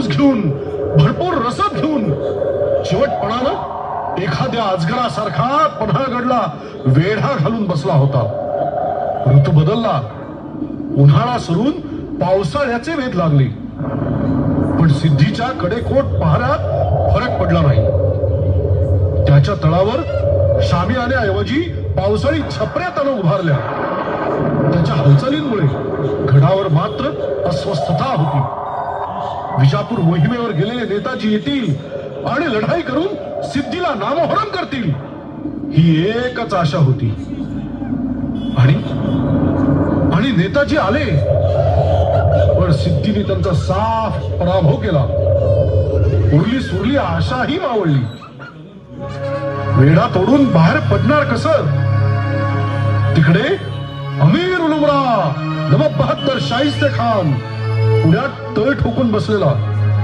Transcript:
फौज घेऊन, भरपूर रसद घेऊन शेवटपणानं एखाद्या अजगरासारखा पन्हाळगडला वेढा घालून बसला होता. ऋतू बदलला, उन्हाळा सरून पावसाळ्याचे वेध लागले. पण सिद्धीच्या कडेकोट पहाऱ्यात फरक पडला नाही. त्याच्या तळावर शामियान्याऐवजी पावसाळी छपऱ्या त्यानं उभारल्या. त्याच्या हालचालींमुळे गडावर मात्र अस्वस्थता होती. विजापूर मोहिमेवर गेलेले नेताजी येतील आणि लढाई करून सिद्धीला नामोहरम करतील, ही एकच आशा होती. आणि नेताजी आले, पण सिद्धीने त्यांचा साफ पराभव केला. उरली सुरली आशाही मावळली. वेढा तोडून बाहेर पडणार कसं? तिकडे अमीर उल उमरा नवाब बहादर शाहिस्ते खान पुण्यात तळ ठोकून बसलेला.